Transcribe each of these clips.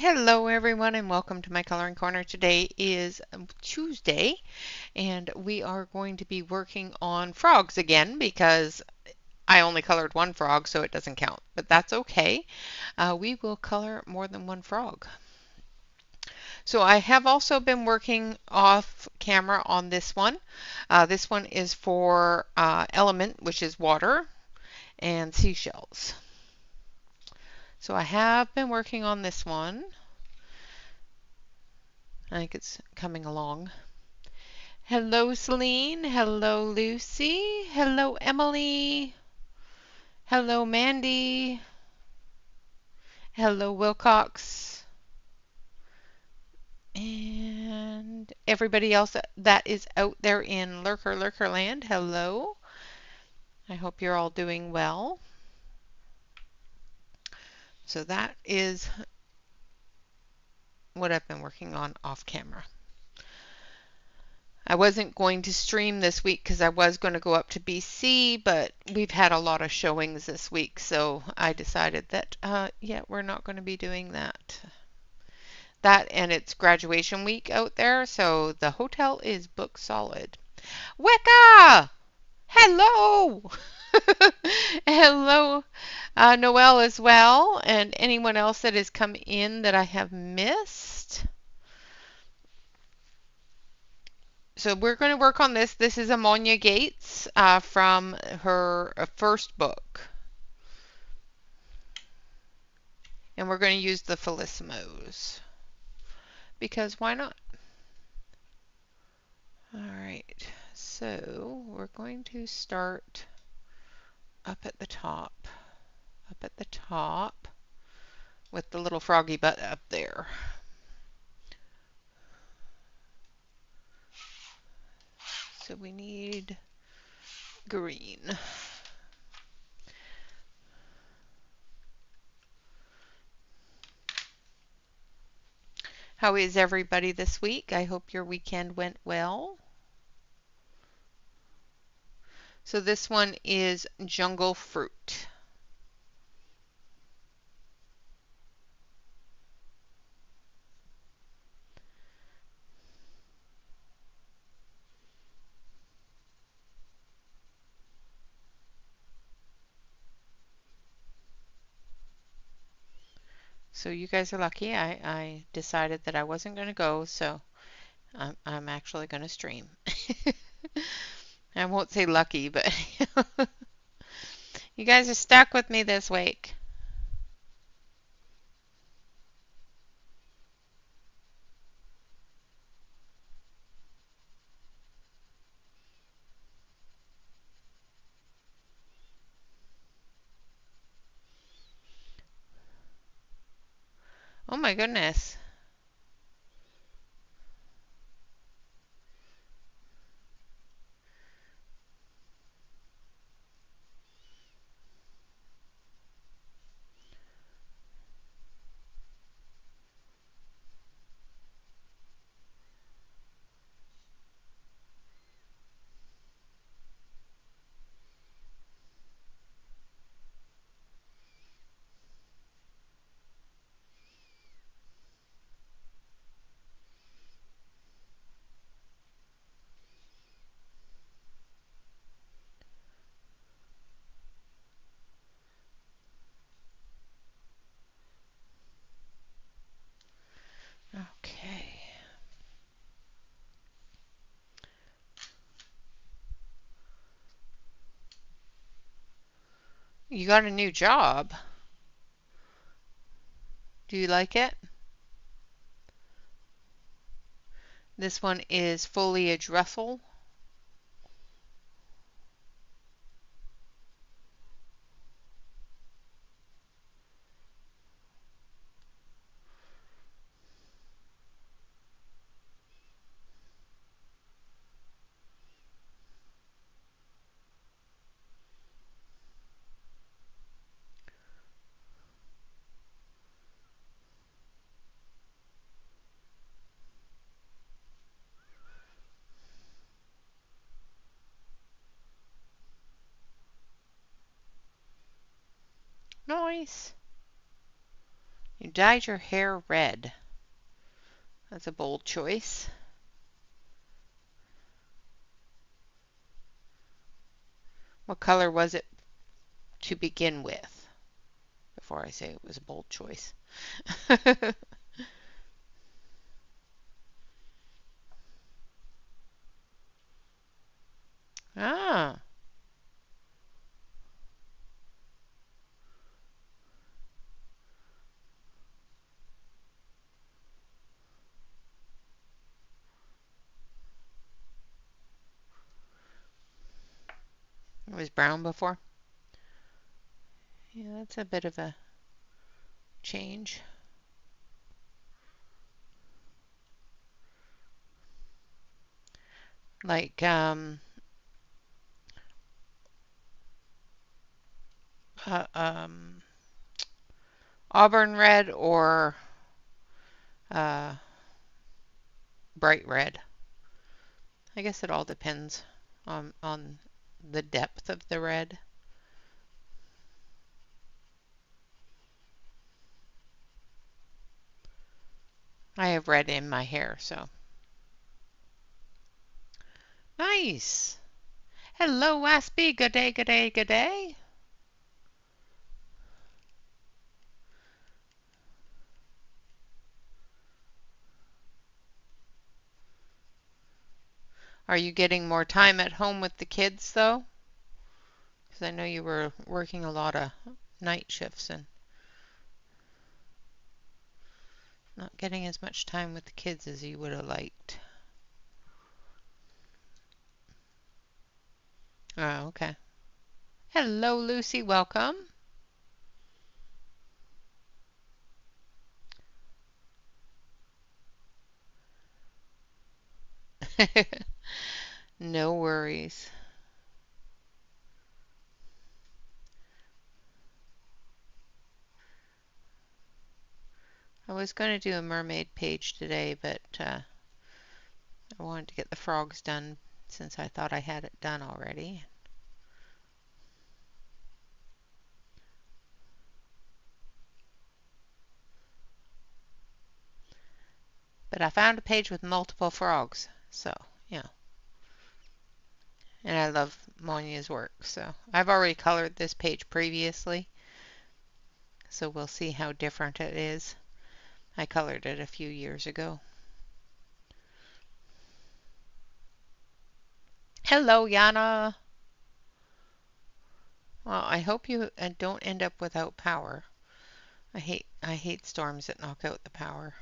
Hello everyone and welcome to my coloring corner. Today is Tuesday and we are going to be working on frogs again because I only colored one frog so it doesn't count, but that's okay. We will color more than one frog. So I have also been working off camera on this one. This one is for element, which is water and seashells. So I have been working on this one. I think it's coming along. Hello, Celine. Hello, Lucy. Hello, Emily. Hello, Mandy. Hello, Wilcox. And everybody else that is out there in Lurker Land, hello. I hope you're all doing well. So that is what I've been working on off camera. I wasn't going to stream this week because I was going to go up to BC, but we've had a lot of showings this week, so I decided that, yeah, we're not going to be doing that. That and it's graduation week out there, so the hotel is booked solid. Wicca! Hello! Hello, Noelle as well, and anyone else that has come in that I have missed. So we're going to work on this. This is Ammonia Gates from her first book. And we're going to use the Felissimos. Because why not? Alright, so we're going to start up at the top. Up at the top with the little froggy butt up there. So we need green. How is everybody this week? I hope your weekend went well. So this one is Jungle Fruit. So you guys are lucky. I decided that I wasn't going to go, so I'm actually going to stream. I won't say lucky, but you guys are stuck with me this week. Oh my goodness. Okay. You got a new job. Do you like it? This one is foliage Russell. Nice. You dyed your hair red. That's a bold choice. What color was it to begin with? Before I say it was a bold choice. Ah, it was brown before. Yeah, that's a bit of a change. Like uh, um, auburn red or uh, bright red. I guess it all depends on the depth of the red. I have red in my hair, so. Nice. Hello, Waspy. Good day, good day, good day. Are you getting more time at home with the kids, though? Because I know you were working a lot of night shifts and not getting as much time with the kids as you would have liked. Oh, okay. Hello, Lucy. Welcome. No worries. I was going to do a mermaid page today, but I wanted to get the frogs done since I thought I had it done already. But I found a page with multiple frogs, so, yeah. And I love Monia's work, so I've already colored this page previously, so we'll see how different it is. I colored it a few years ago. Hello, Yana. Well, I hope you don't end up without power. I hate storms that knock out the power.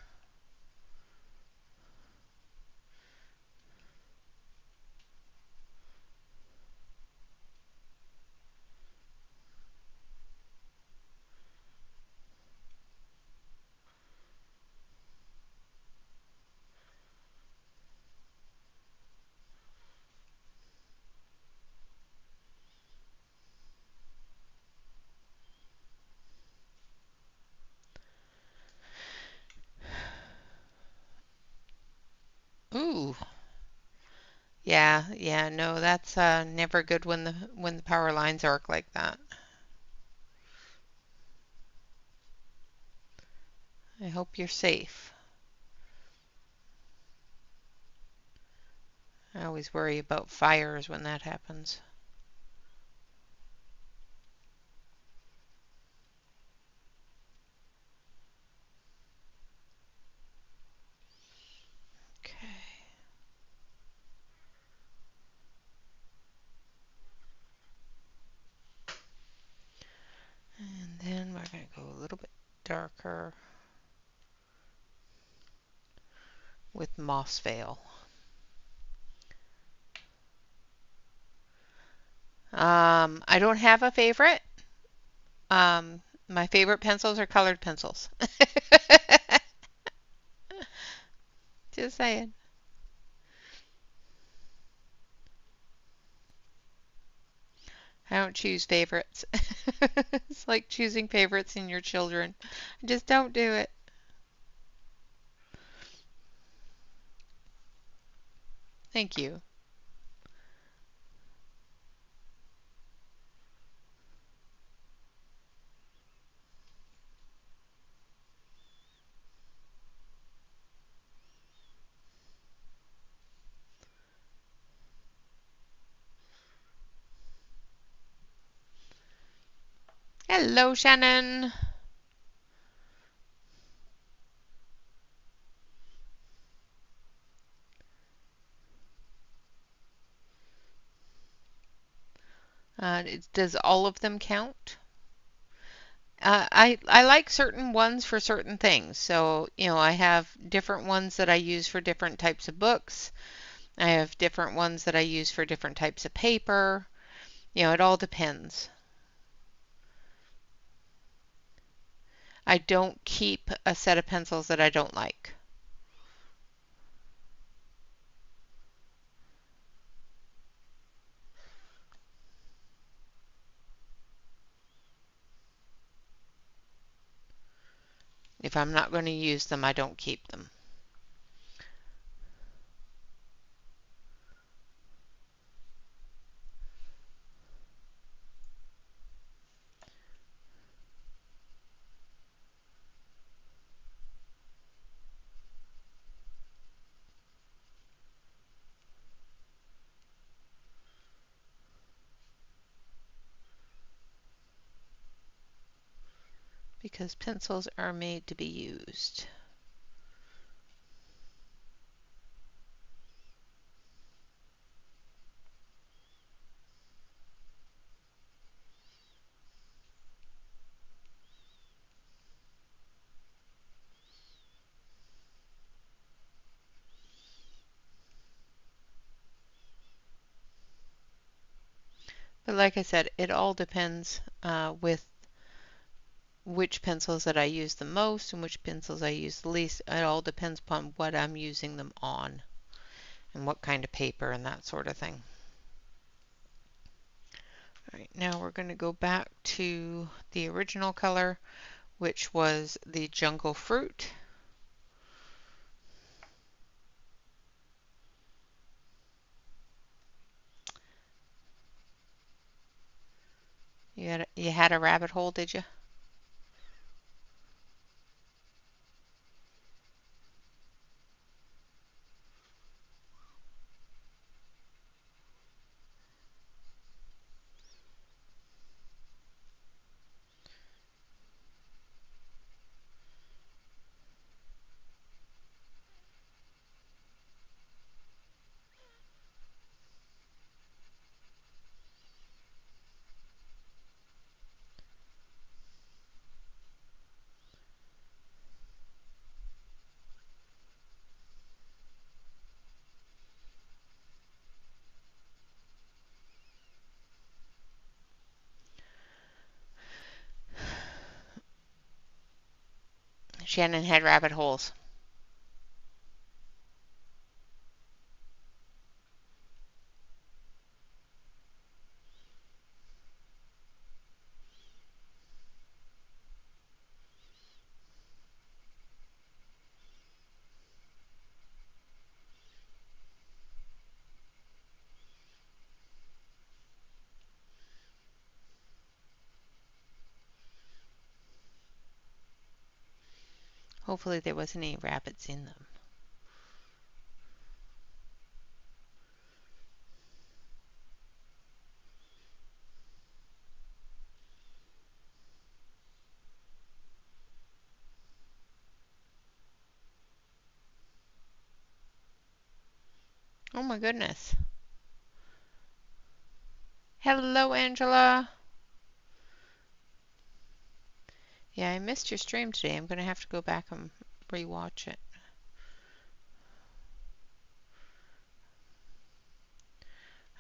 Ooh. Yeah, yeah, no, that's never good when the power lines arc like that. I hope you're safe. I always worry about fires when that happens. Okay. And then we're going to go a little bit darker with Moss Veil. I don't have a favorite. My favorite pencils are colored pencils. Just saying. I don't choose favorites. It's like choosing favorites in your children. Just don't do it. Thank you. Hello, Shannon. Does all of them count? I like certain ones for certain things. So, I have different ones that I use for different types of books. I have different ones that I use for different types of paper. It all depends. I don't keep a set of pencils that I don't like. If I'm not going to use them, I don't keep them. Because pencils are made to be used. But like I said, it all depends with which pencils that I use the most and which pencils I use the least. It all depends upon what I'm using them on and what kind of paper and that sort of thing. All right, now we're going to go back to the original color, which was the jungle fruit. You had a rabbit hole, did you? Shannon had rabbit holes. Hopefully there wasn't any rabbits in them. Oh my goodness. Hello, Angela. Yeah, I missed your stream today. I'm going to have to go back and rewatch it.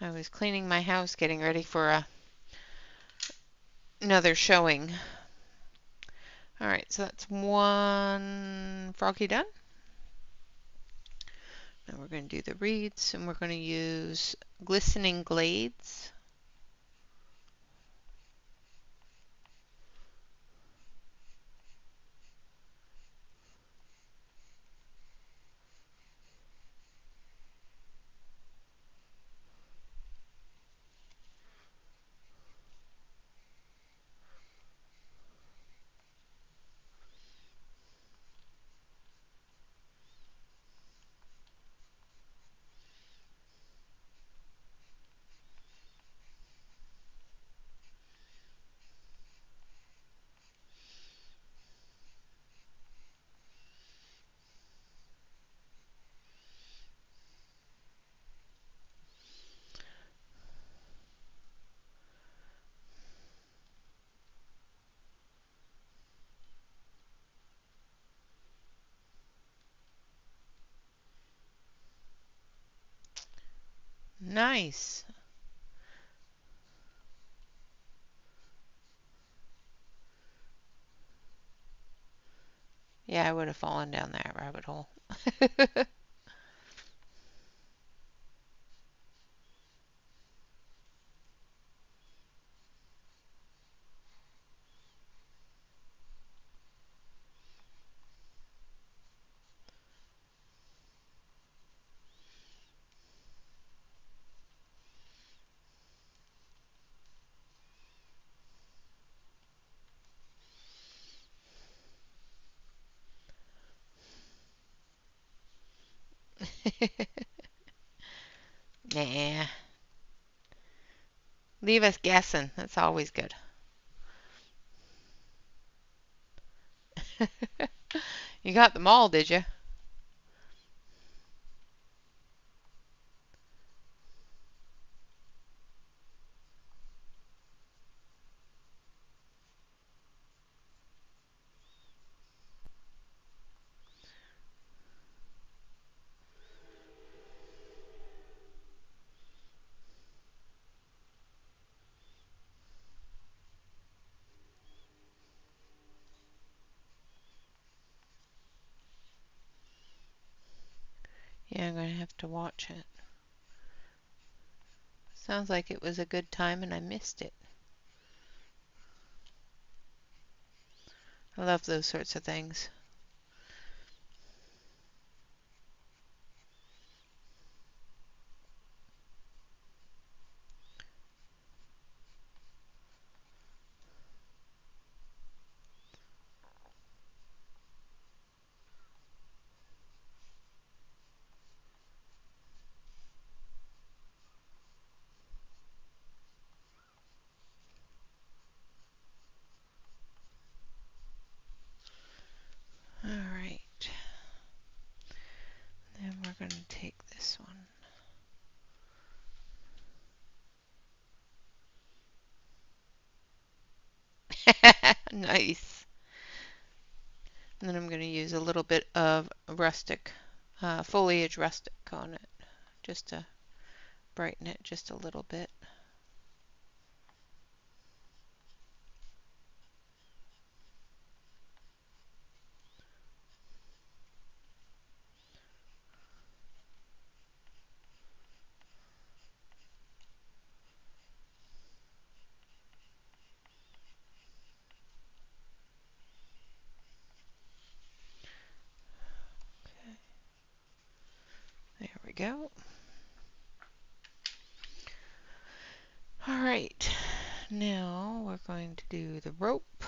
I was cleaning my house, getting ready for another showing. All right, so that's one froggy done. Now we're going to do the reeds, and we're going to use Glistening Glades. Nice. Yeah, I would have fallen down that rabbit hole. Nah. Leave us guessing. That's always good. You got them all, did you? Yeah, I'm going to have to watch it. Sounds like it was a good time and I missed it. I love those sorts of things. All right. Then we're going to take this one. Nice. And then I'm going to use a little bit of rustic, foliage rustic on it, just to brighten it just a little bit. Okay. There we go. All right. Now we're going to do the rope.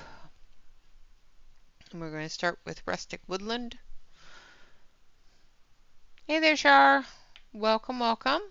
And we're going to start with rustic woodland. Hey there, Shar. Welcome, welcome.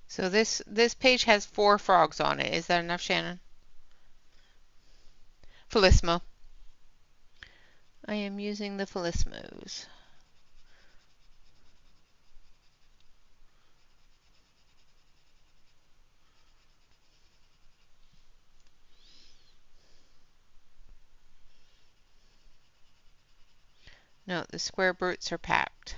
So this page has 4 frogs on it. Is that enough, Shannon? Felismo. I am using the Felismos. No, the square brutes are packed.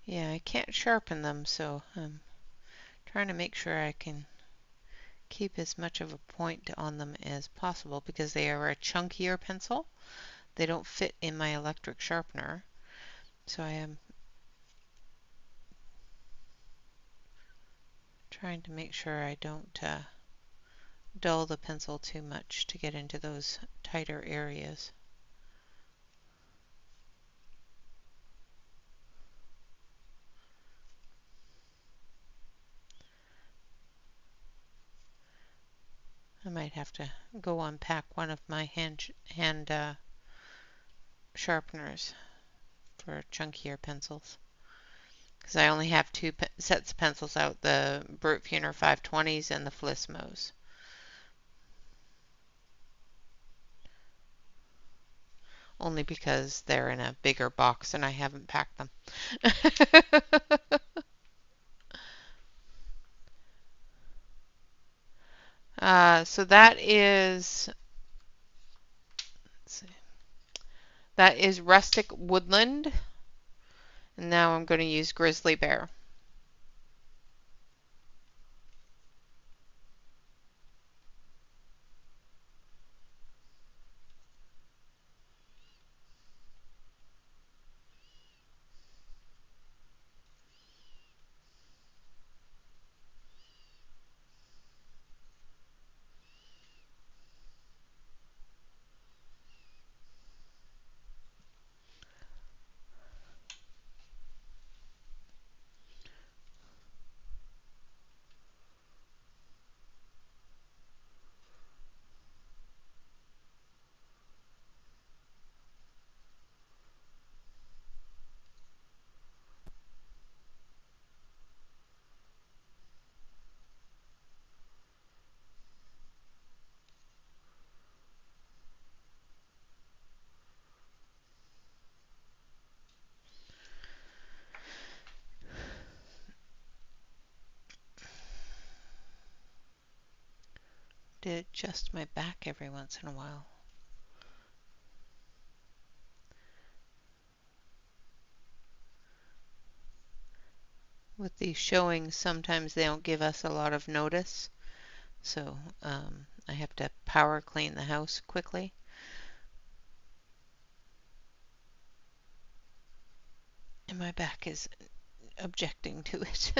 Yeah, I can't sharpen them, so I'm trying to make sure I can keep as much of a point on them as possible because they are a chunkier pencil. They don't fit in my electric sharpener, so I am trying to make sure I don't dull the pencil too much to get into those tighter areas. I might have to go unpack one of my hand sharpeners for chunkier pencils. Because I only have two sets of pencils out, the Brute Funer 520s and the Felismos. Only because they're in a bigger box and I haven't packed them. So that is, let's see, that is Rustic Woodland. And now I'm going to use Grizzly Bear. To adjust my back every once in a while. With these showings, sometimes they don't give us a lot of notice, so I have to power clean the house quickly. And my back is objecting to it.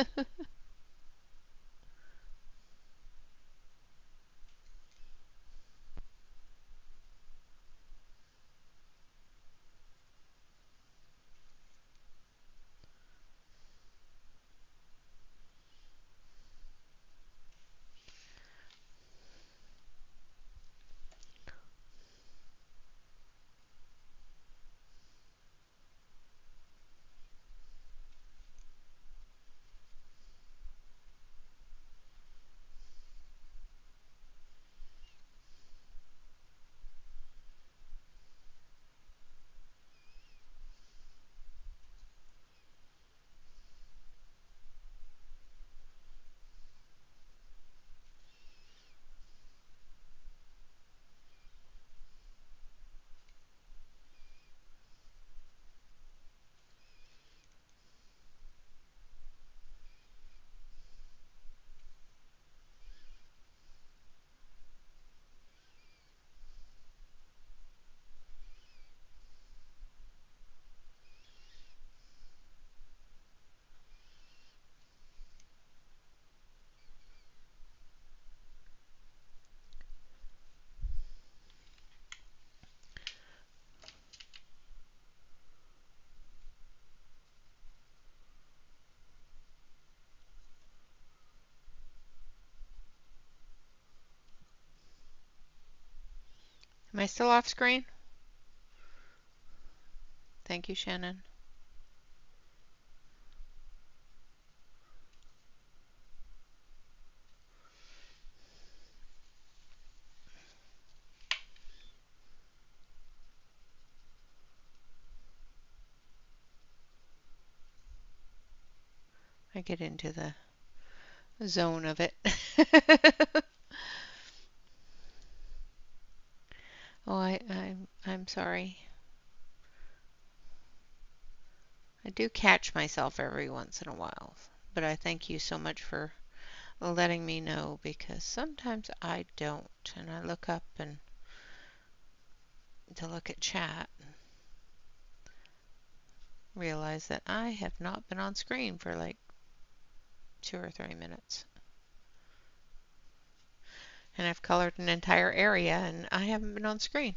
Am I still off screen? Thank you, Shannon. I get into the zone of it. Oh, I'm sorry. I do catch myself every once in a while, but I thank you so much for letting me know because sometimes I don't, and I look up and to look at chat and realize that I have not been on screen for like 2 or 3 minutes. And I've colored an entire area and I haven't been on screen.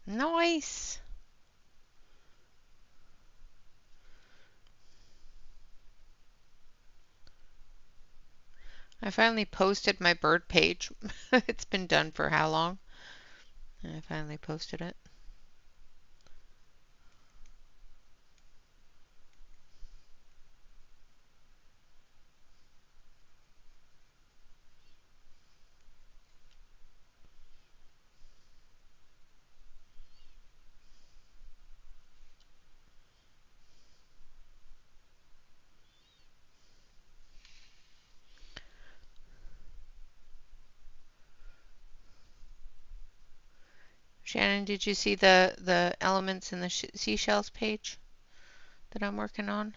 Nice. I finally posted my bird page. It's been done for how long? And I finally posted it. Shannon, did you see the elements in the seashells page that I'm working on?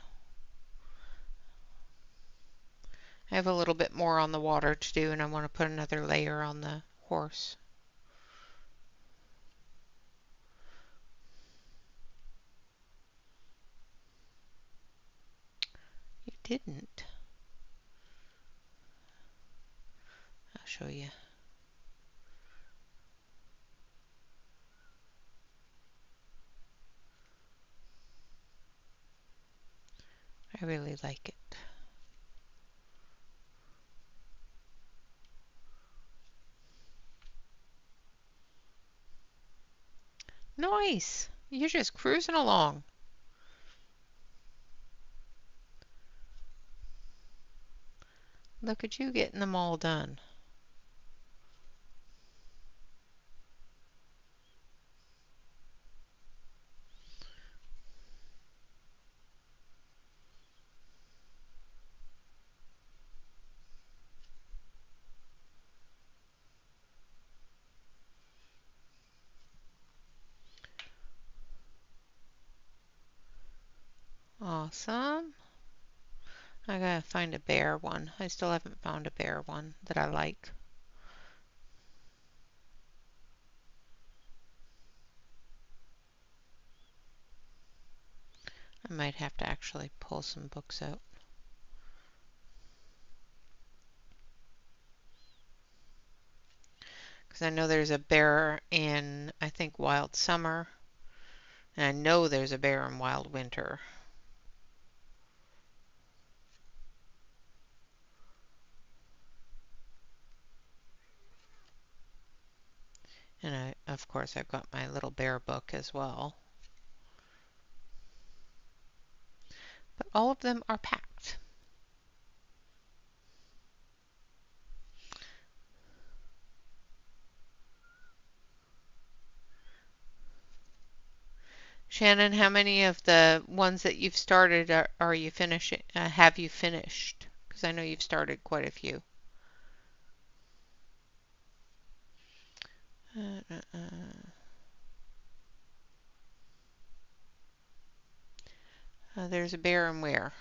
I have a little bit more on the water to do, and I want to put another layer on the horse. You didn't. I'll show you. I really like it. Nice. You're just cruising along. Look at you getting them all done. Awesome. I gotta find a bear one. I still haven't found a bear one that I like. I might have to actually pull some books out. Because I know there's a bear in, I think, Wild Summer. And I know there's a bear in Wild Winter. And of course, I've got my little bear book as well. But all of them are packed. Shannon, how many of the ones that you've started are you finishing? Have you finished? because I know you've started quite a few. There's a bear and where?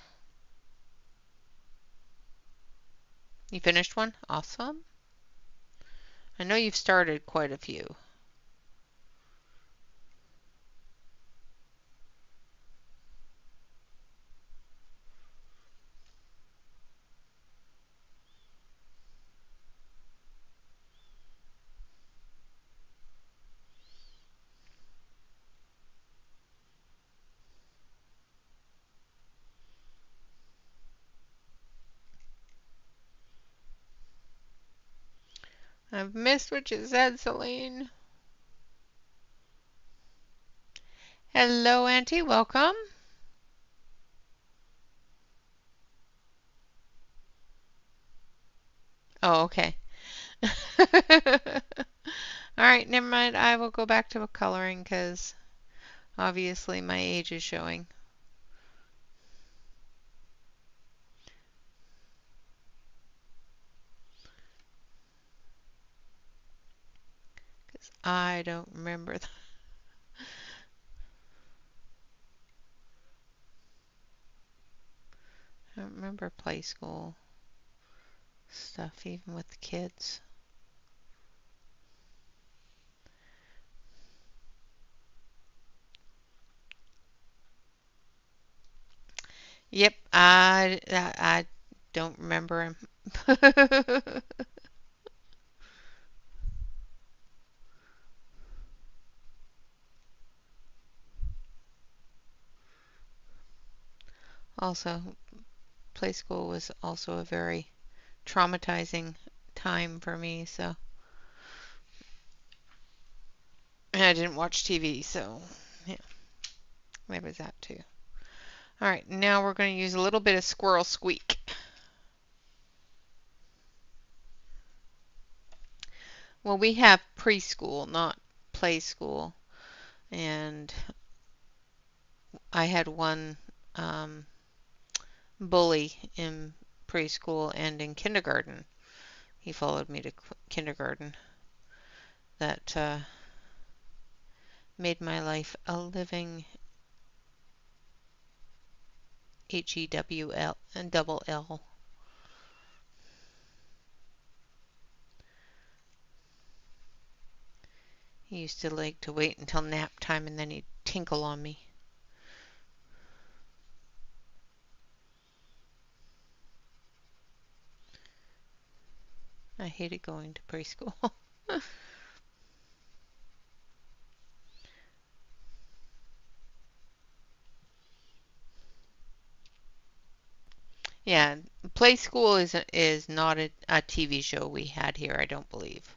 You finished one? Awesome. I know you've started quite a few. I've missed what you said, Celine. Hello, Auntie. Welcome. Oh, okay. All right, never mind. I will go back to coloring because obviously my age is showing. Because I don't remember. I don't remember play school stuff, even with the kids. Yep, I don't remember him. Also, play school was also a very traumatizing time for me, so and I didn't watch TV, so yeah, there was that too. All right, now we're going to use a little bit of squirrel squeak. Well, we have preschool, not play school, and I had one bully in preschool and in kindergarten. He followed me to kindergarten. That made my life a living HEWL and double L. He used to like to wait until nap time and then he'd tinkle on me. I hated going to preschool. Yeah, play school is not a TV show we had here, I don't believe.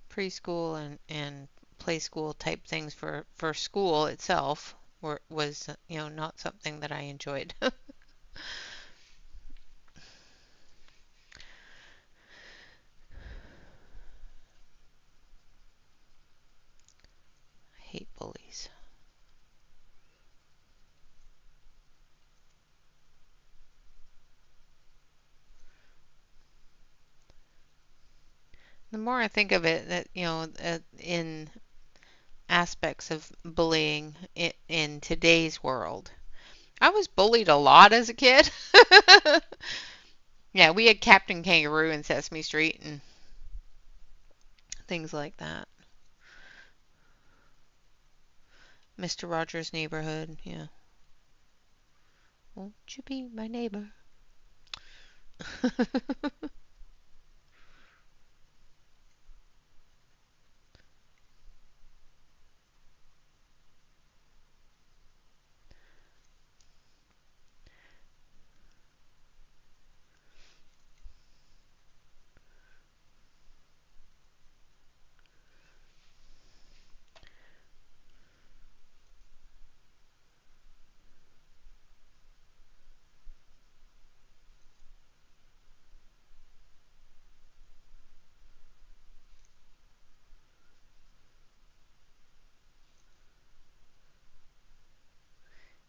Preschool and play school type things for school itself was not something that I enjoyed. I hate bullies. The more I think of it, that in aspects of bullying in today's world, I was bullied a lot as a kid. Yeah, we had Captain Kangaroo in Sesame Street and things like that. Mr. Rogers' Neighborhood, yeah. Won't you be my neighbor?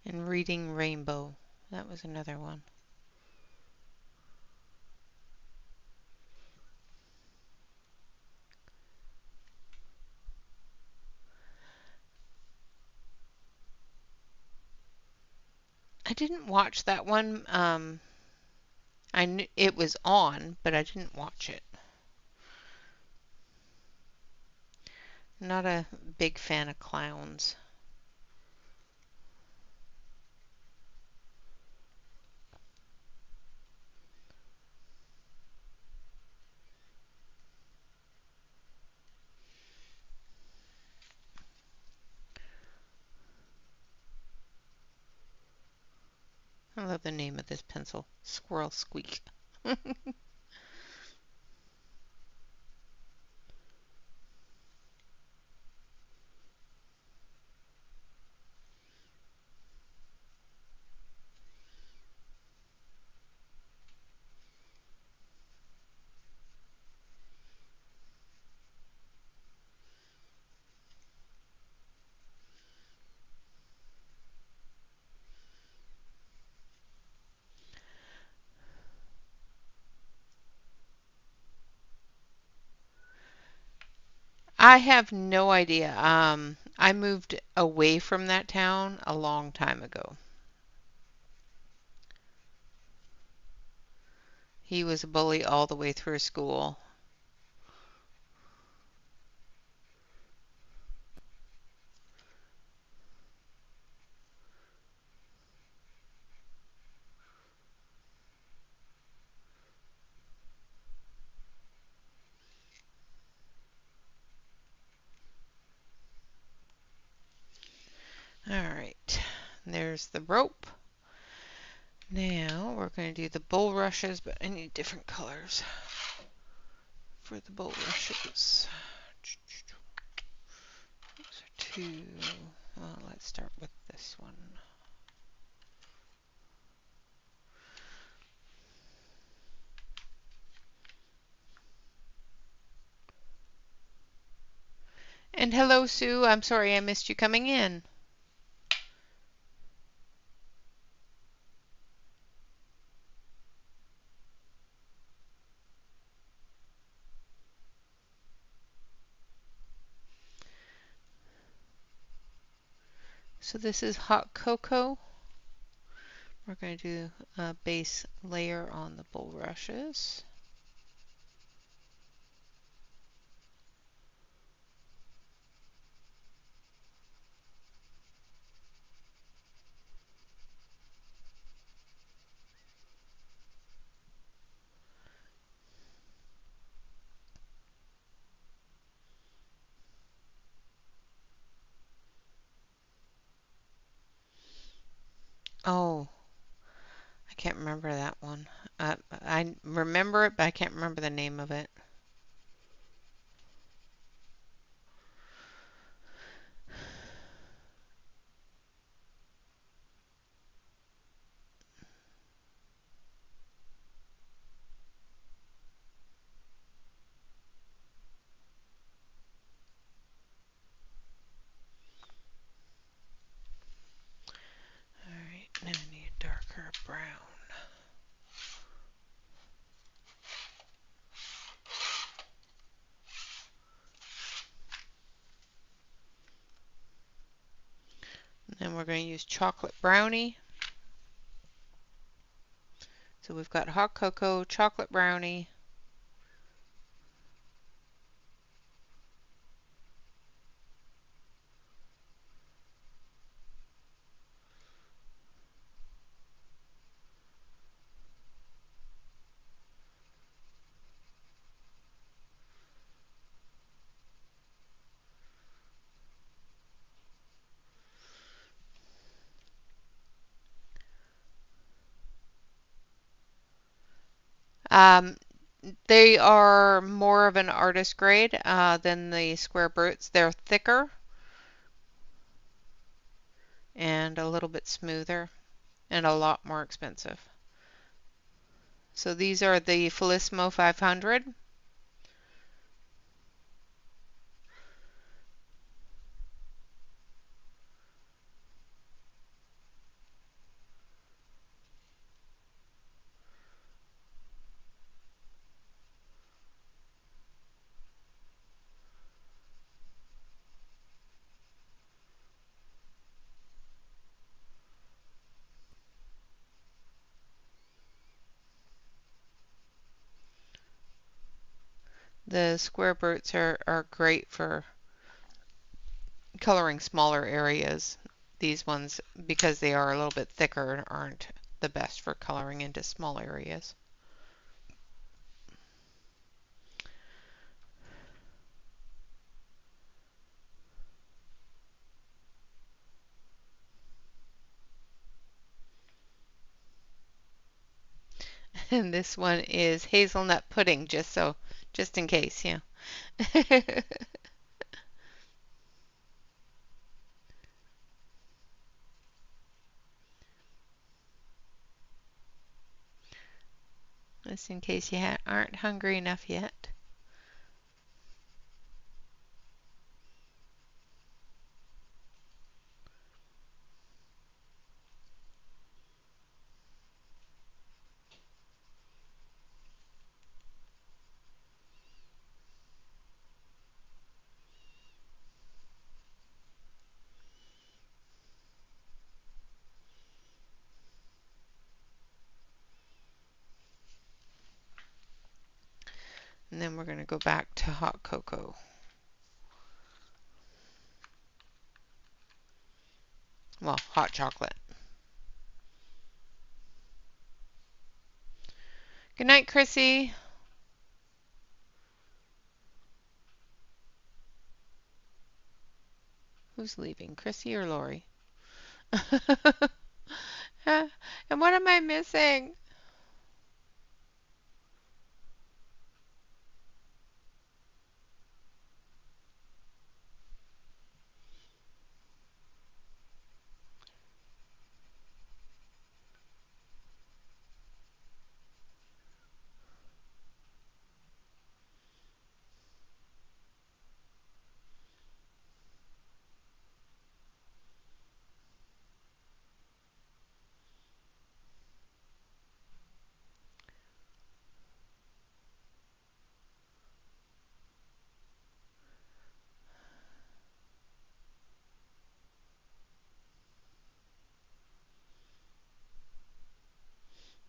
And Reading Rainbow. That was another one. I didn't watch that one. I knew it was on, but I didn't watch it. Not a big fan of clowns. I love the name of this pencil. Squirrel Squeak. I have no idea. I moved away from that town a long time ago. He was a bully all the way through school. All right, there's the rope. Now we're going to do the bulrushes, but I need different colors for the bulrushes. Those are two. Well, let's start with this one. And hello, Sue. I'm sorry I missed you coming in. So this is hot cocoa. We're going to do a base layer on the bulrushes. Oh, I can't remember that one. I remember it, but I can't remember the name of it. All right, now I need a darker brown. And then we're going to use chocolate brownie. So we've got hot cocoa, chocolate brownie. Um, they are more of an artist grade than the square brutes. They're thicker and a little bit smoother and a lot more expensive. So these are the Felismo 500. The square birds are great for coloring smaller areas. These ones, because they are a little bit thicker, aren't the best for coloring into small areas. And this one is hazelnut pudding, just in case, yeah. Just in case you aren't hungry enough yet. And then we're going to go back to hot cocoa. Well, hot chocolate. Good night, Chrissy. Who's leaving, Chrissy or Lori? And what am I missing?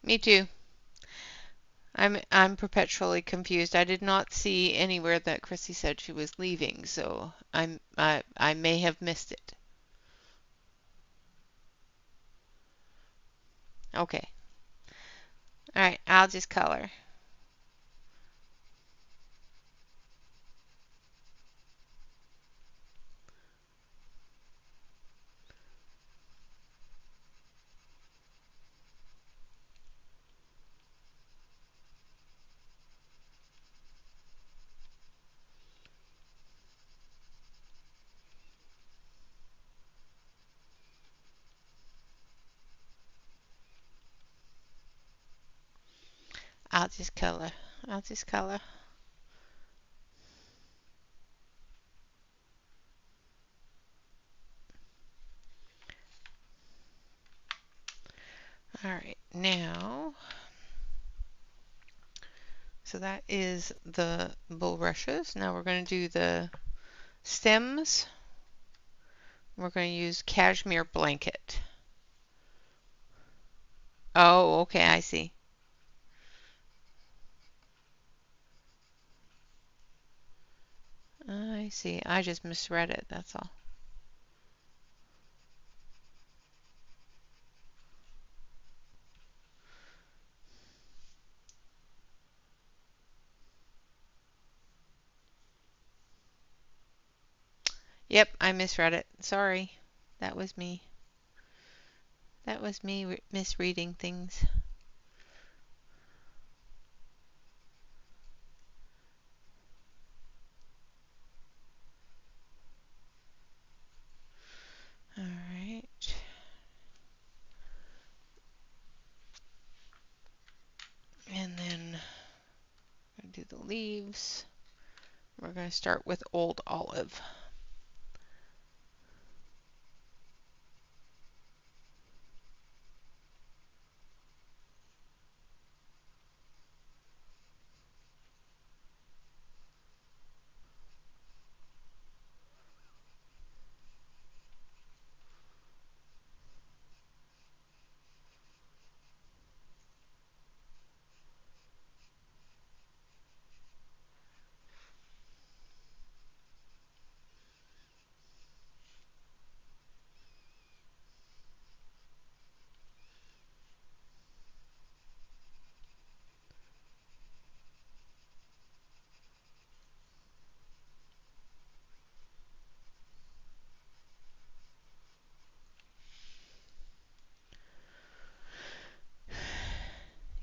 Me too. I'm perpetually confused. I did not see anywhere that Chrissy said she was leaving, so I may have missed it. Okay. All right, I'll just color. I'll just color. I'll just color. All right, now, so that is the bulrushes. Now we're going to do the stems. We're going to use cashmere blanket. Oh, okay, I see. I see. I just misread it, that's all. Yep, I misread it. Sorry. That was me. That was me misreading things. All right. And then I'm going to do the leaves. We're going to start with Old Olive.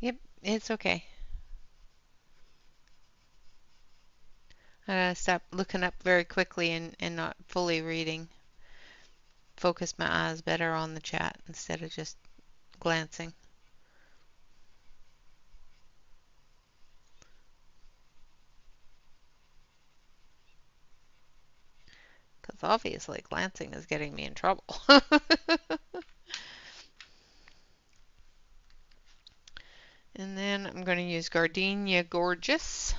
Yep, it's okay. I gotta stop looking up very quickly and not fully reading. Focus my eyes better on the chat instead of just glancing. Because obviously glancing is getting me in trouble. And then I'm going to use Gardenia Gorgeous.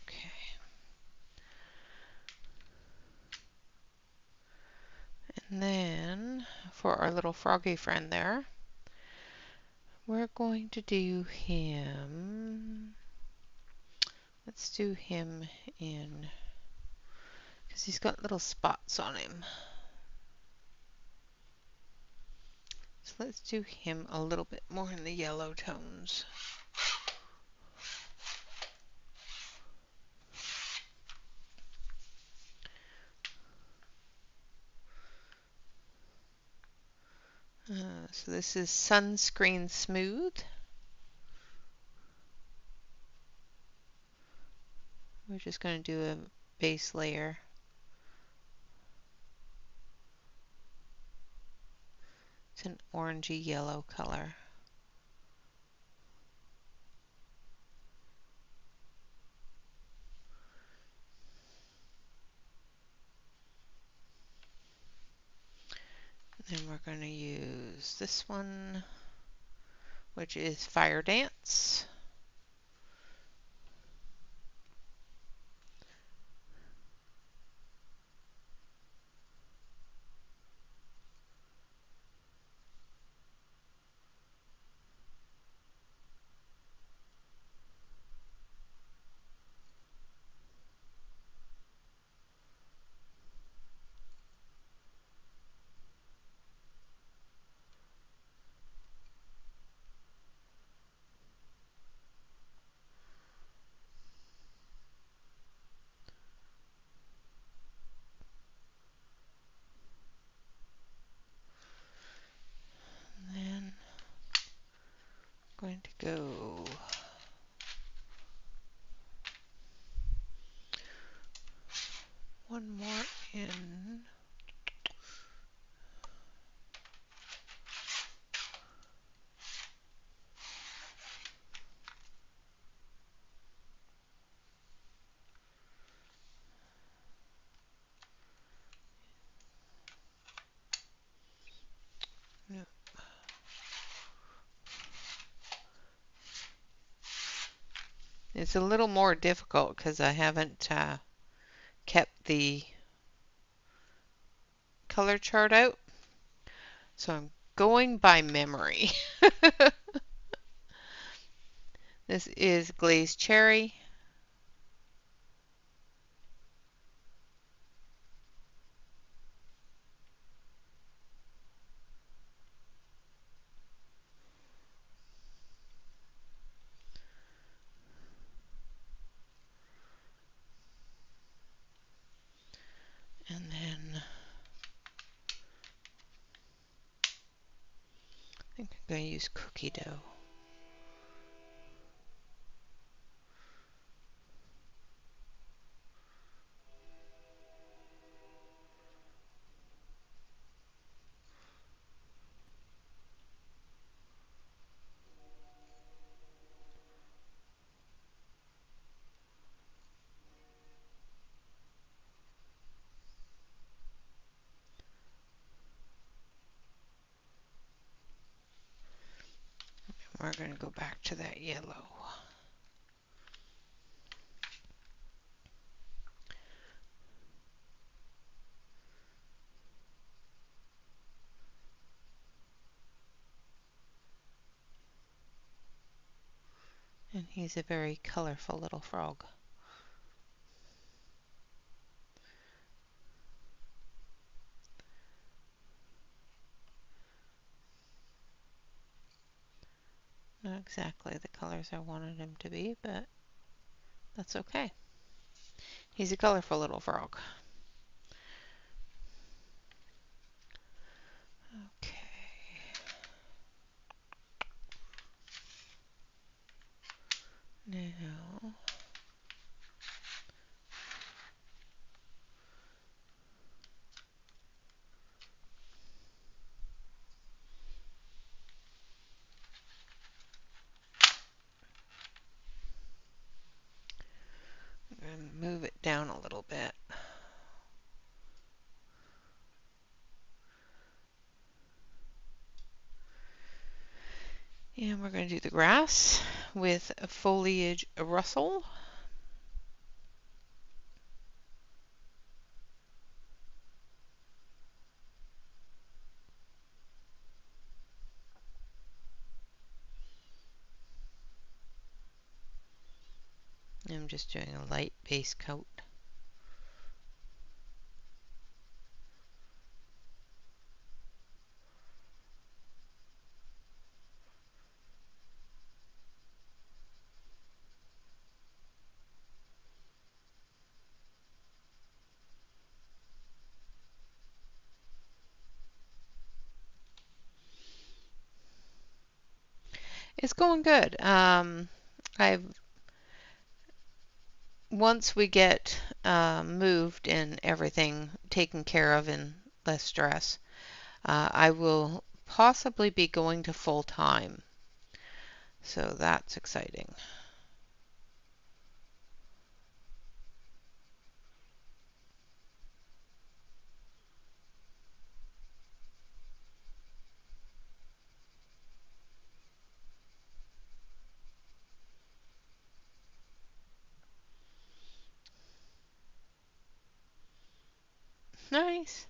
Okay. And then for our little froggy friend there, we're going to do him. Let's do him in, because he's got little spots on him. So let's do him a little bit more in the yellow tones. So this is Sunscreen Smooth. We're just going to do a base layer. It's an orangey yellow color. Then we're going to use this one, which is Fire Dance. And then I'm going to go one more in. No. It's a little more difficult because I haven't kept the color chart out. So I'm going by memory. This is Glazed Cherry. And then going to use cookie dough. We're going to go back to that yellow. And he's a very colorful little frog. Not exactly the colors I wanted him to be, but that's okay. He's a colorful little frog. Okay. Now, I'm going to move it down a little bit. And we're going to do the grass with a foliage rustle. I'm just doing a light base coat. It's going good. I've once we get moved and everything taken care of and less stress, I will possibly be going to full time. So that's exciting. Nice.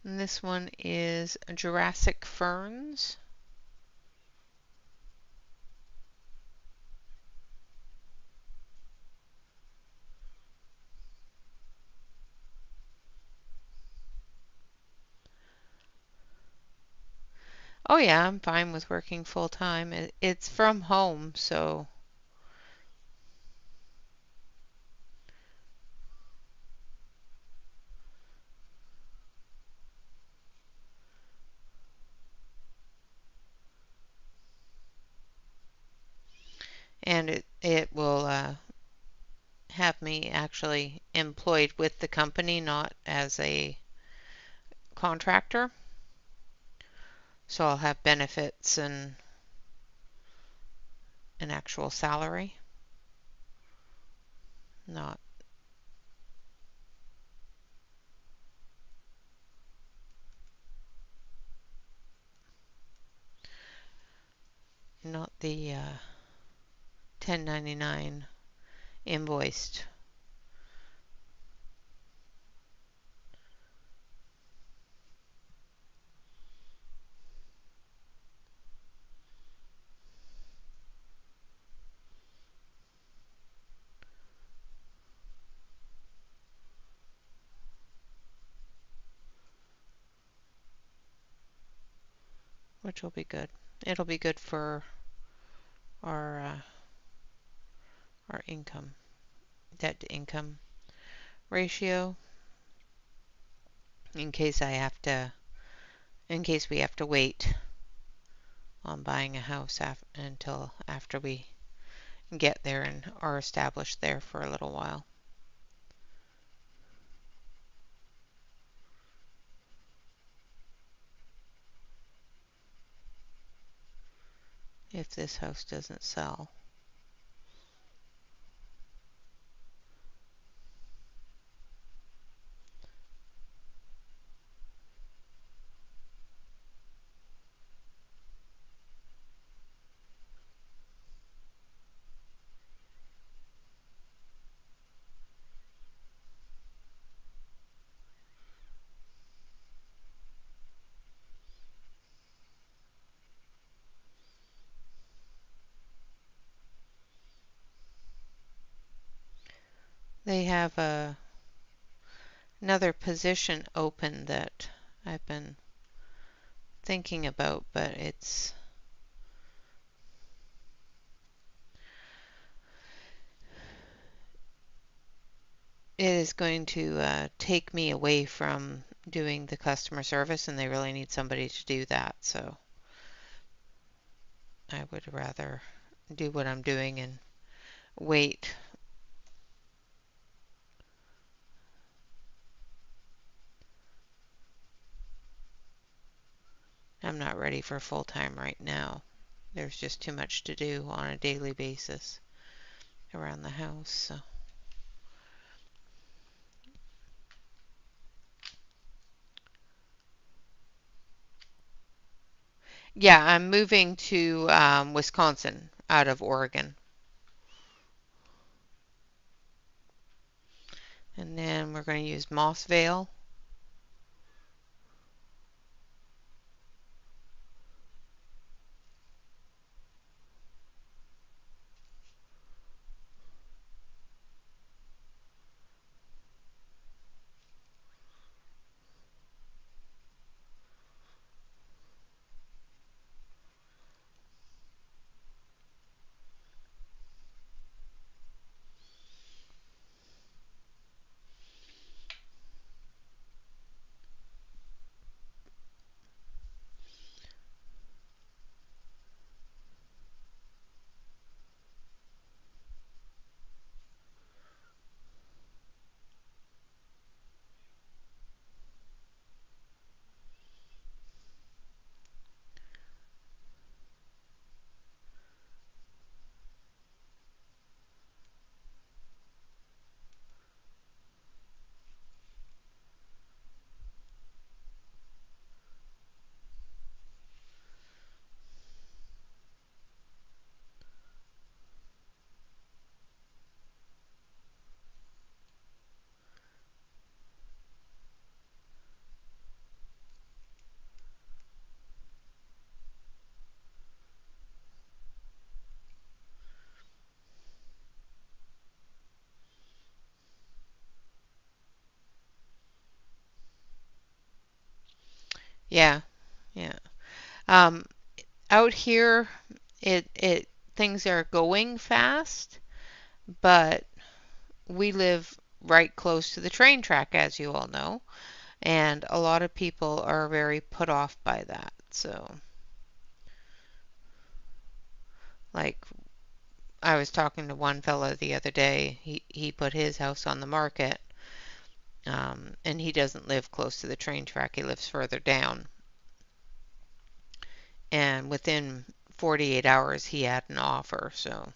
And this one is Jurassic Ferns. Oh yeah, I'm fine with working full time. It's from home, so and it will have me actually employed with the company, not as a contractor. So I'll have benefits and an actual salary, not. not the 1099 invoiced. Which will be good. It'll be good for our our income, debt to income ratio, in case in case we have to wait on buying a house until after we get there and are established there for a little while. If this house doesn't sell. They have another position open that I've been thinking about, but it is going to take me away from doing the customer service, and they really need somebody to do that. So I would rather do what I'm doing and wait. I'm not ready for full time right now. There's just too much to do on a daily basis around the house. So. Yeah, I'm moving to Wisconsin out of Oregon. And then we're going to use Mossvale. Yeah, yeah. Um, Out here, it things are going fast, but we live right close to the train track, as you all know, and a lot of people are very put off by that. So, like, I was talking to one fellow the other day. He put his house on the market, and he doesn't live close to the train track. He lives further down, and within 48 hours he had an offer. So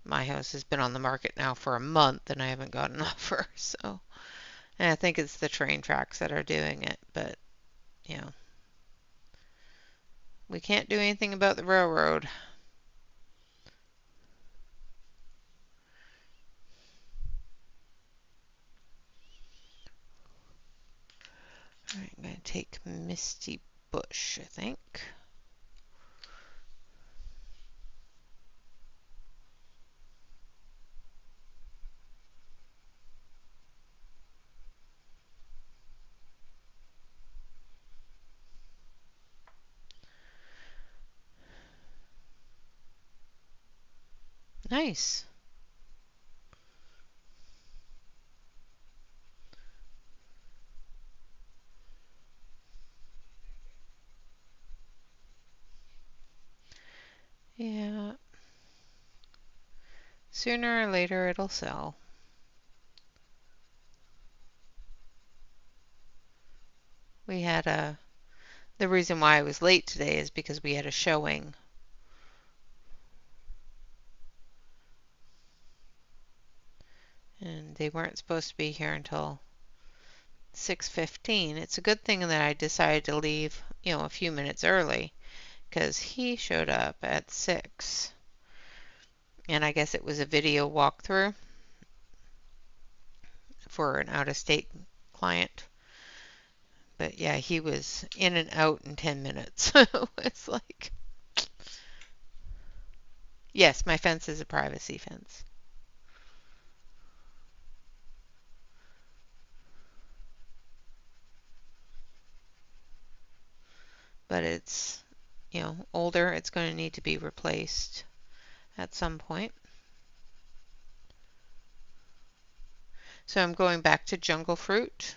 my house has been on the market now for a month, and I haven't got an offer. So, and I think it's the train tracks that are doing it, but you know, We can't do anything about the railroad. All right, I'm going to take Misty Bush, I think. Nice. Yeah. Sooner or later it'll sell. We had the reason why I was late today is because we had a showing. And they weren't supposed to be here until 6:15. It's a good thing that I decided to leave, a few minutes early because he showed up at 6. And I guess it was a video walkthrough for an out-of-state client. But yeah, he was in and out in 10 minutes. It's like, yes, my fence is a privacy fence. But it's, older. It's going to need to be replaced at some point. So I'm going back to jungle fruit.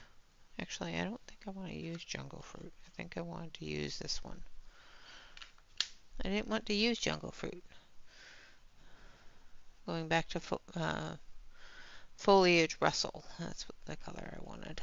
Actually, I don't think I want to use jungle fruit. I think I wanted to use this one. I didn't want to use jungle fruit. Going back to foliage rustle. That's what the color I wanted.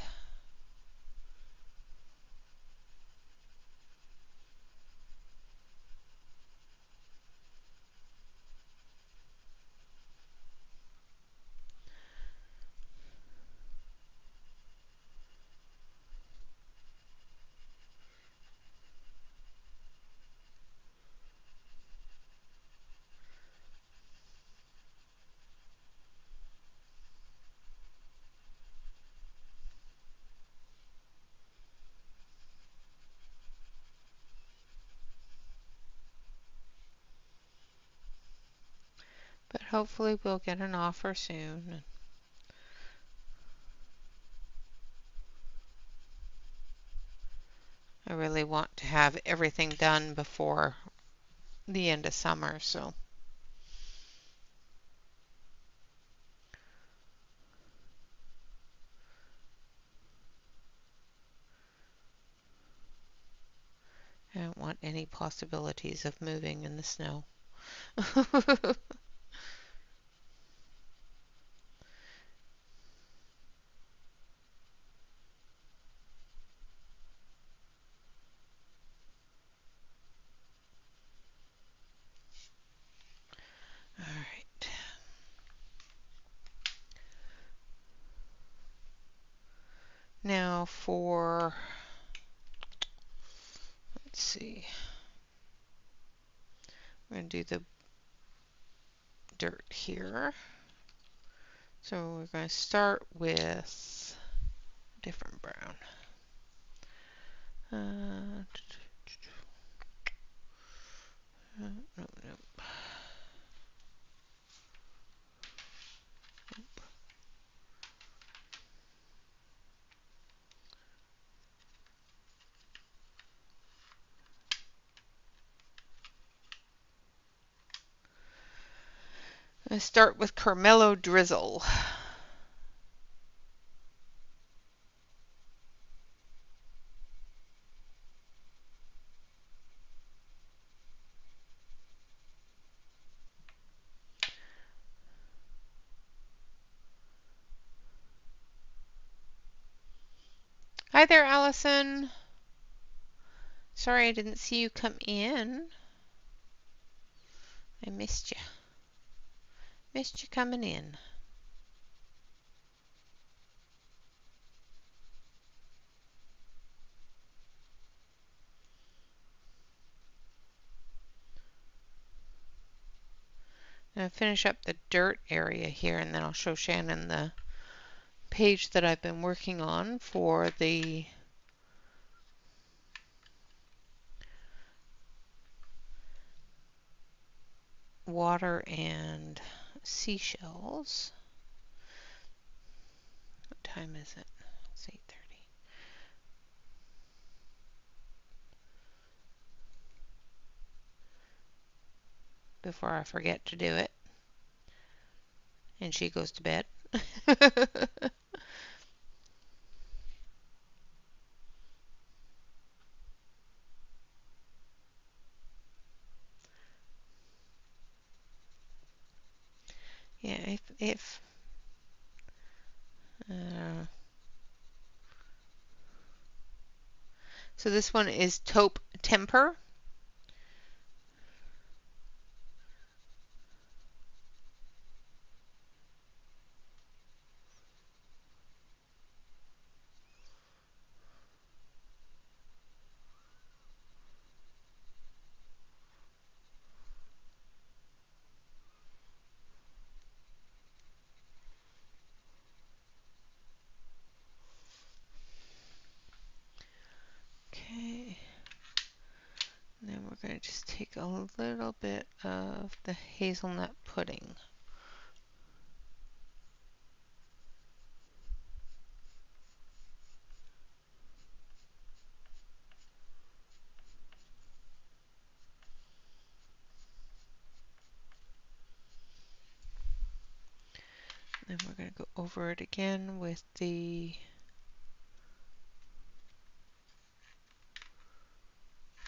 But hopefully we'll get an offer soon. I really want to have everything done before the end of summer, so. I don't want any possibilities of moving in the snow. All right. Now let's see, we're going to do the dirt here. So we're going to start with a different brown. No. I start with Carmelo Drizzle. Hi there, Allison. Sorry I didn't see you come in. I missed you. Missed you coming in. I'm finish up the dirt area here, and then I'll show Shannon the page that I've been working on for the water and seashells. What time is it? It's 8:30. Before I forget to do it, and she goes to bed. Yeah, if so this one is taupe temper. Okay. And then we're going to just take a little bit of the hazelnut pudding. Then we're going to go over it again with the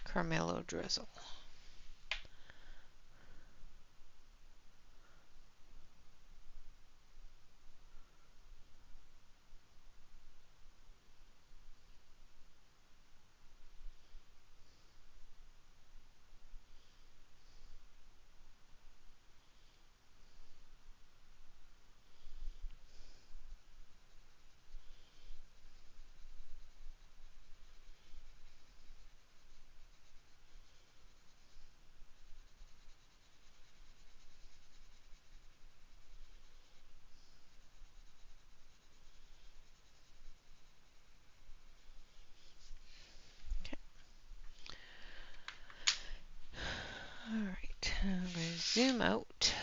Carmelo drizzle. Okay. All right, I'm going to zoom out.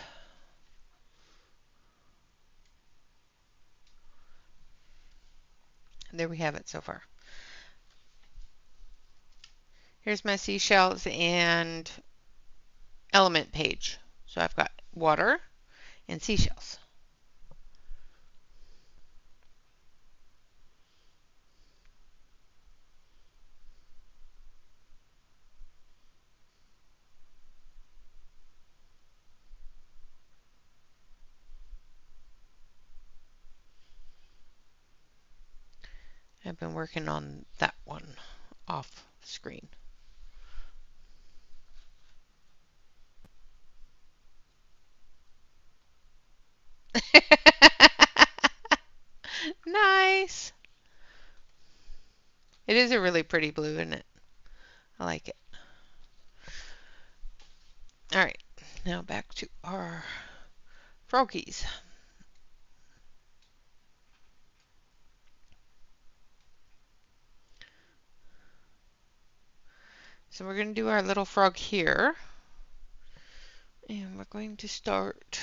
There we have it so far. Here's my seashells and element page. So I've got water and seashells. I've been working on that one off screen. Nice. It is a really pretty blue, isn't it? I like it. All right, now back to our froggies. So we're going to do our little frog here. And we're going to start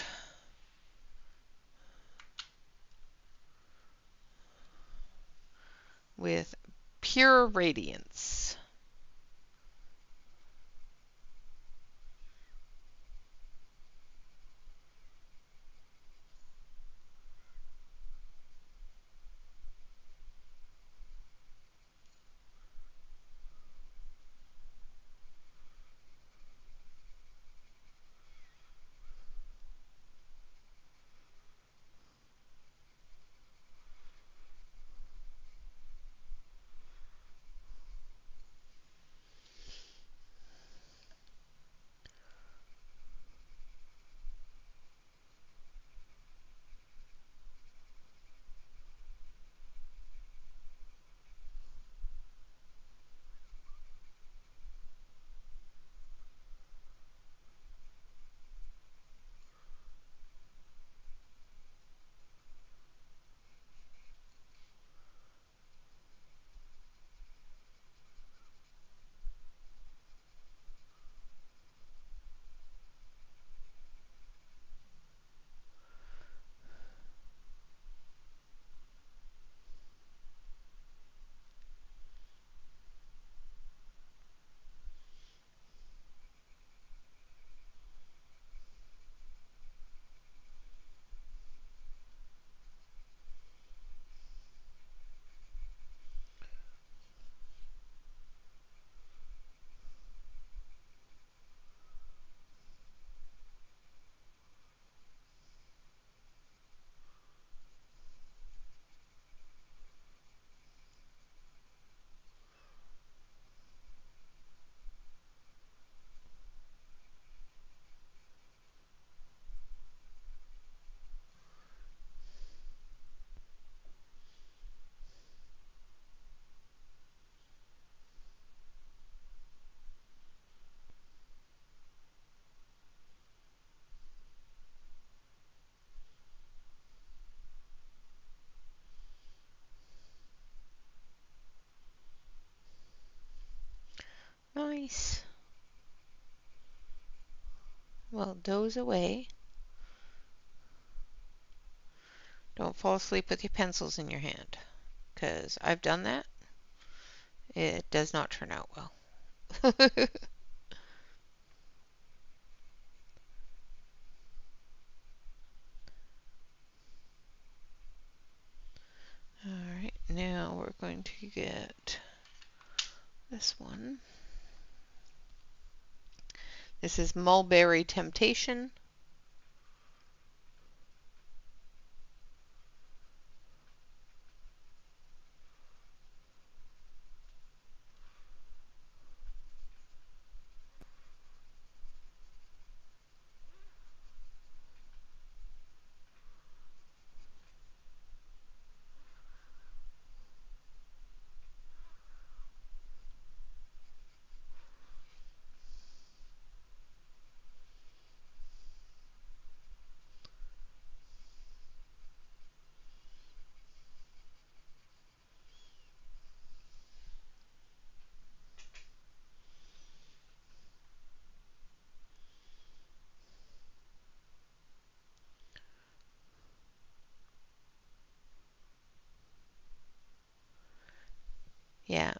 with Pure Radiance. Nice. Well, doze away. Don't fall asleep with your pencils in your hand, because I've done that. It does not turn out well. Alright, now we're going to get this one. This is Mulberry Temptation. Yeah.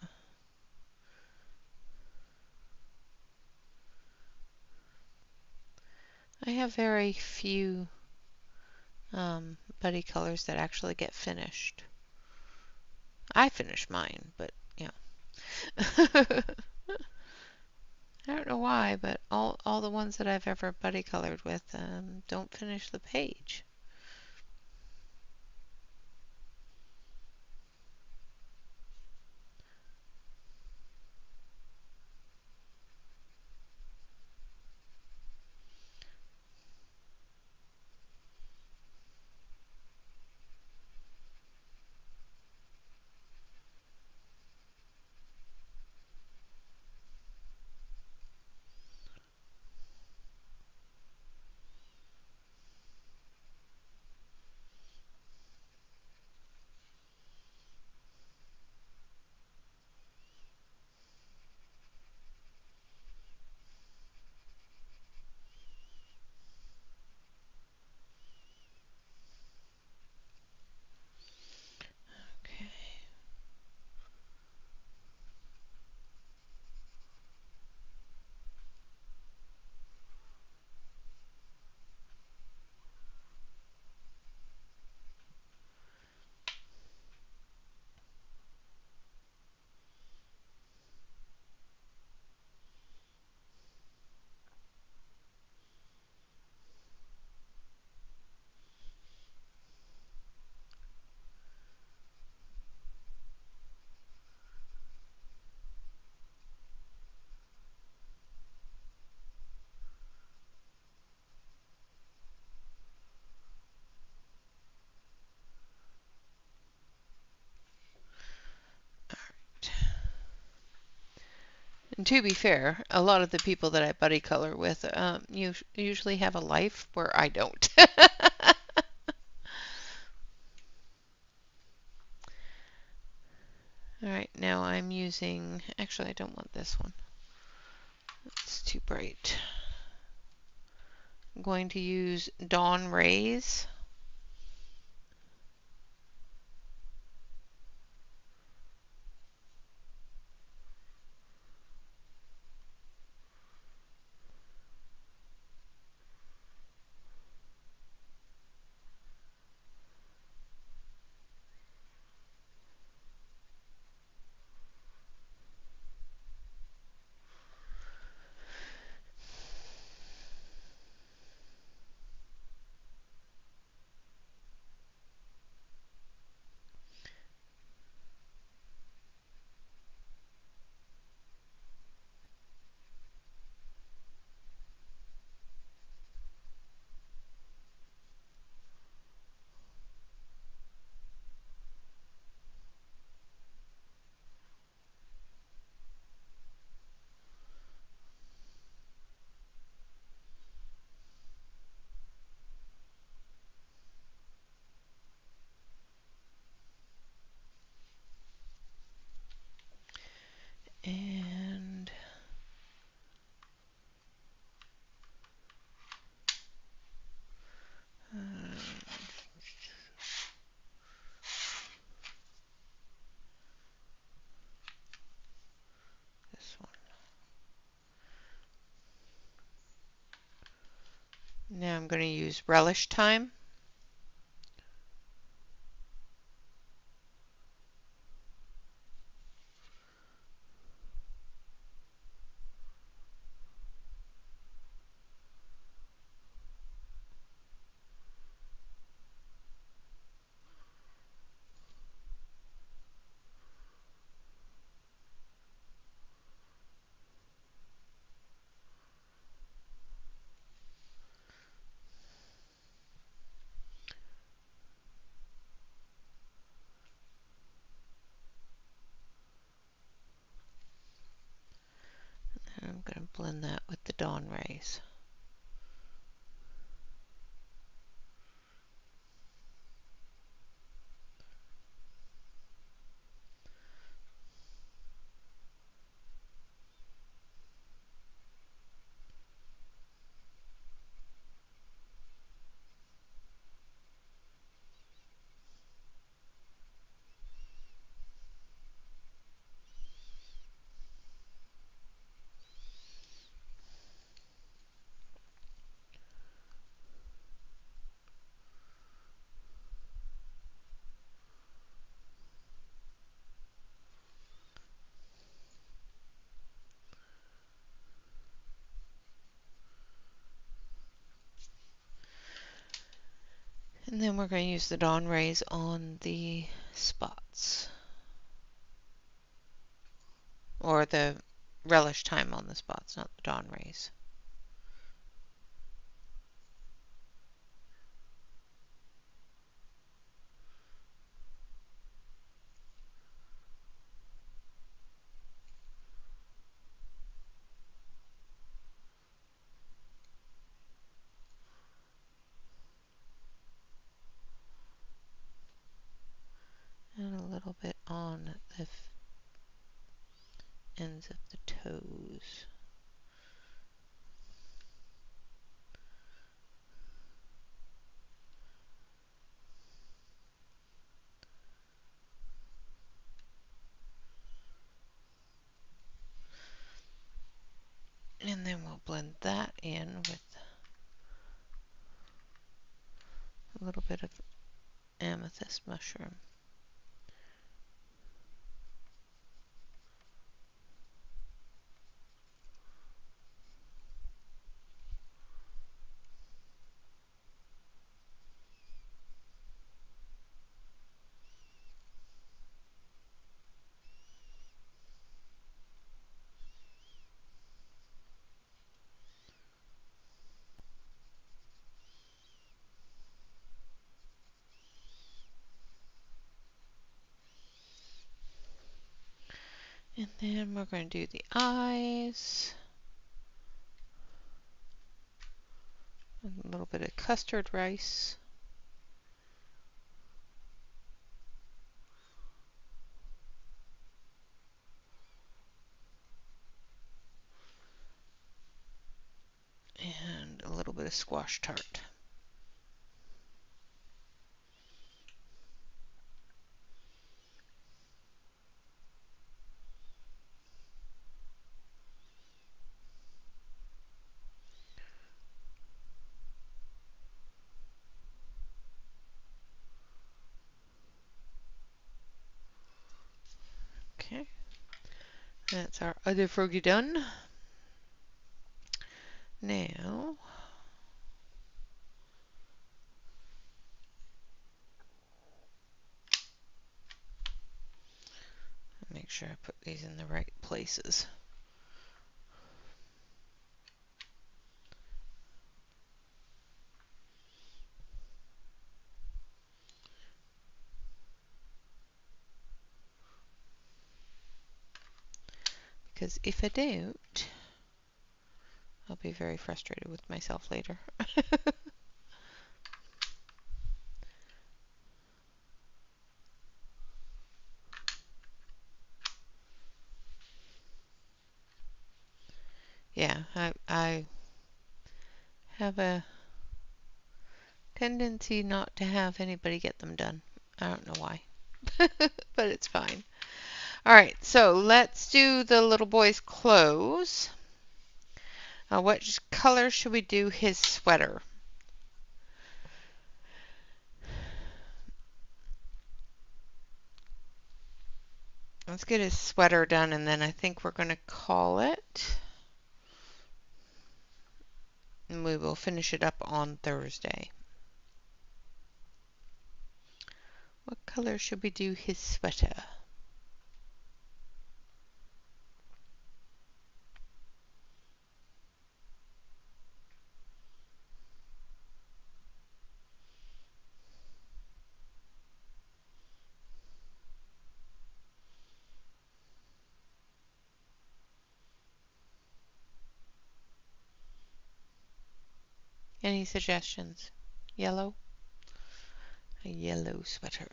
I have very few buddy colors that actually get finished. I finish mine, but yeah. I don't know why, but all the ones that I've ever buddy colored with don't finish the page. Okay. And to be fair, a lot of the people that I buddy color with usually have a life where I don't. Alright, now I'm using, actually I don't want this one. It's too bright. I'm going to use Dawn Rays. Now I'm going to use relish thyme. And I'm going to blend that with the dawn rays. And then we're going to use the dawn rays on the spots. Or the relish thyme on the spots, not the dawn rays. And a little bit on the ends of the toes. And then we'll blend that in with a little bit of amethyst mushroom. And then we're going to do the eyes. A little bit of custard rice. And a little bit of squash tart. Okay, that's our other froggy done. Now, make sure I put these in the right places. Because if I don't, I'll be very frustrated with myself later. Yeah, I have a tendency not to have anybody get them done. I don't know why, but it's fine. All right, so let's do the little boy's clothes. What color should we do his sweater? Let's get his sweater done, and then I think we're going to call it. And we will finish it up on Thursday. What color should we do his sweater? Any suggestions? Yellow? A yellow sweater.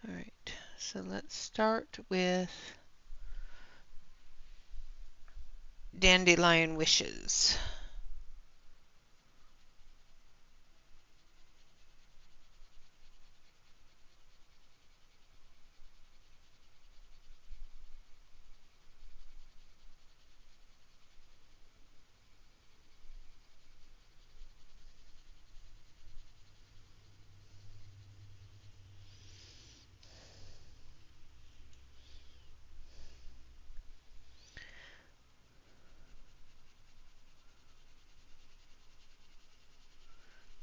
Alright, so let's start with Dandelion Wishes.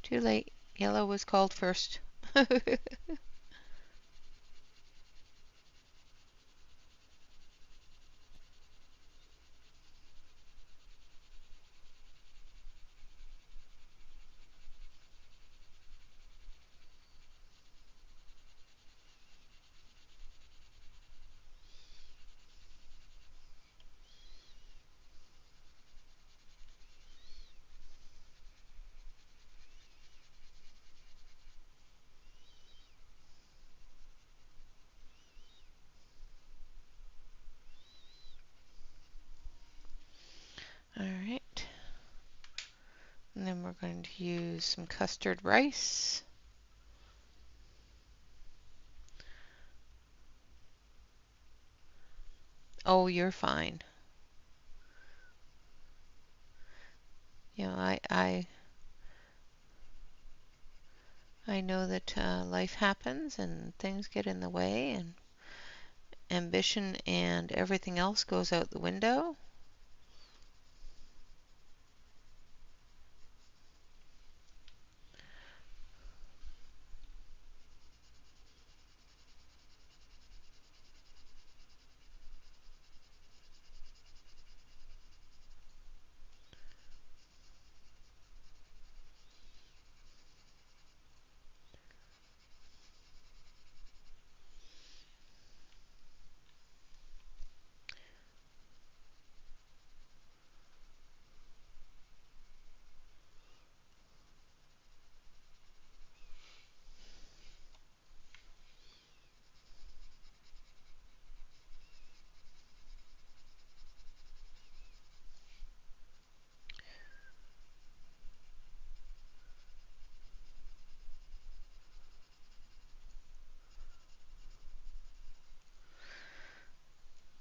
Too late. Yellow was called first. Alright. And then we're going to use some custard rice. Oh, you're fine. You know, I know that life happens and things get in the way and ambition and everything else goes out the window.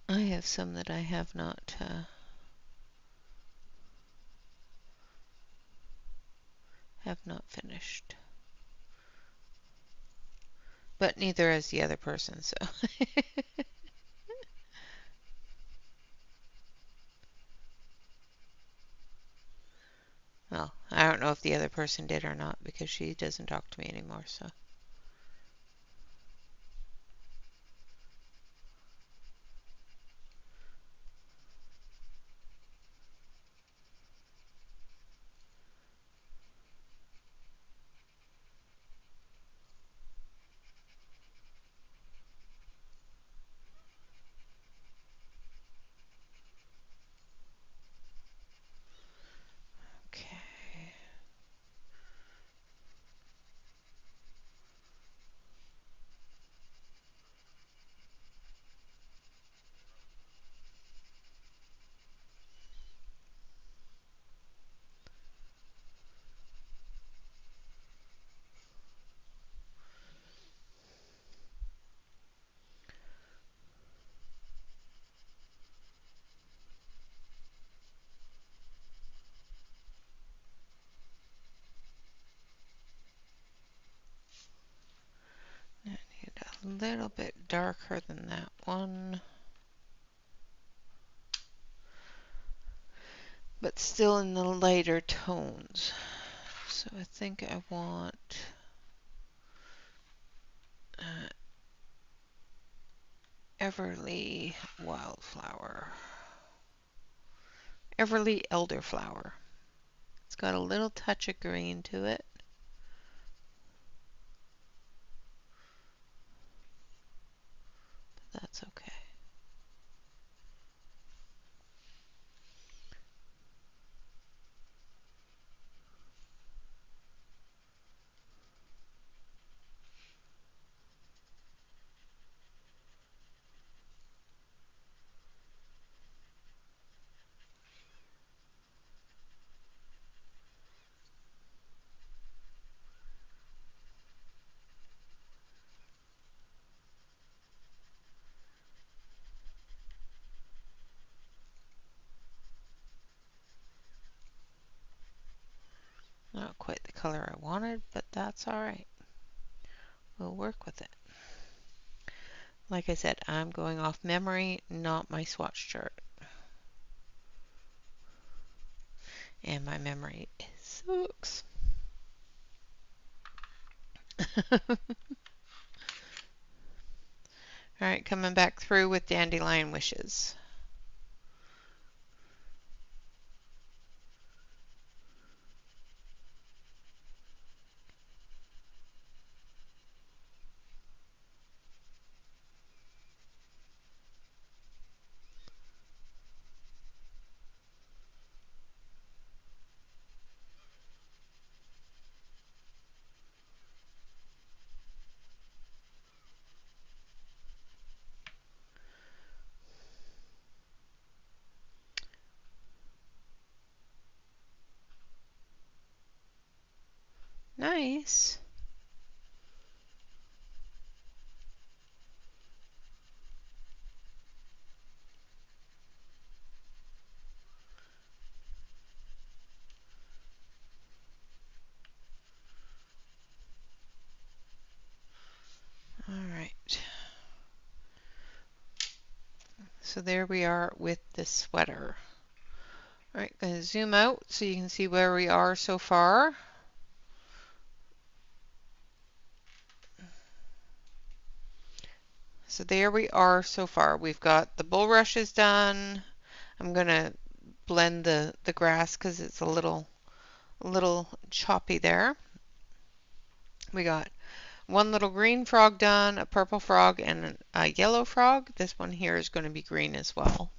I have some that I have not finished. But neither has the other person, so. Well, I don't know if the other person did or not because she doesn't talk to me anymore, so. Okay. a little bit darker than that one, but still in the lighter tones. So I think I want Everly Wildflower. Everly Elderflower. It's got a little touch of green to it. But that's okay. Not quite the color I wanted, but that's alright. We'll work with it. Like I said, I'm going off memory, not my swatch chart. And my memory sucks. Alright, coming back through with Dandelion Wishes. Nice. Alright. So there we are with the sweater. Alright, going to zoom out so you can see where we are so far. So there we are so far. We've got the bulrushes done. I'm going to blend the grass because it's a little choppy there. We got one little green frog done, a purple frog, and a yellow frog. This one here is going to be green as well.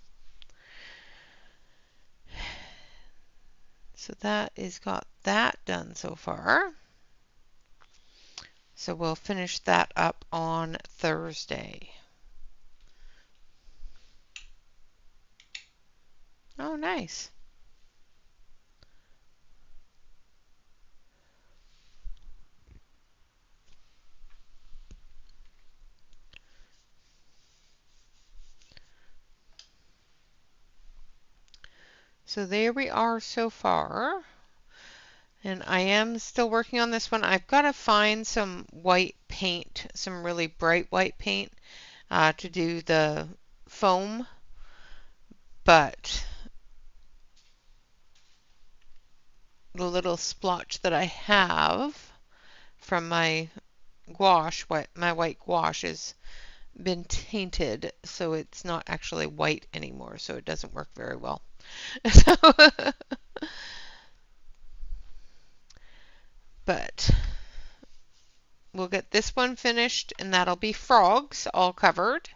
So that is got that done so far. So we'll finish that up on Thursday. Oh, nice. So there we are so far. And I am still working on this one. I've got to find some white paint, some really bright white paint to do the foam. But the little splotch that I have from my gouache, my white gouache, has been tainted, so it's not actually white anymore, so it doesn't work very well. So but we'll get this one finished, and that'll be frogs all covered.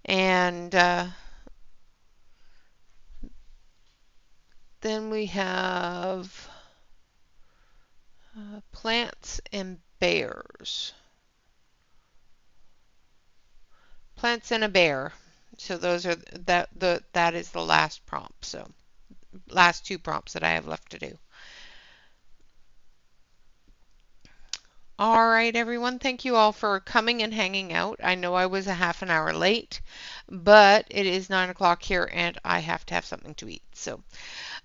And then we have plants and bears. Plants and a bear. So those are that is the last prompt. So last two prompts that I have left to do. All right, everyone. Thank you all for coming and hanging out. I know I was a half an hour late, but it is 9 o'clock here and I have to have something to eat. So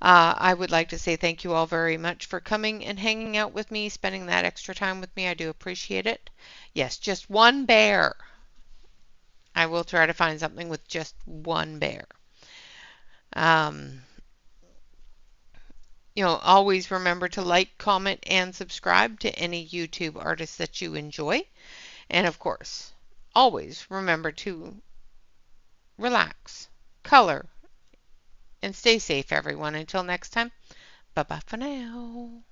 I would like to say thank you all very much for coming and hanging out with me, spending that extra time with me. I do appreciate it. Yes, just one bear. I will try to find something with just one bear. Um, always remember to like, comment, and subscribe to any YouTube artists that you enjoy. And of course, always remember to relax, color, and stay safe, everyone. Until next time, bye bye for now.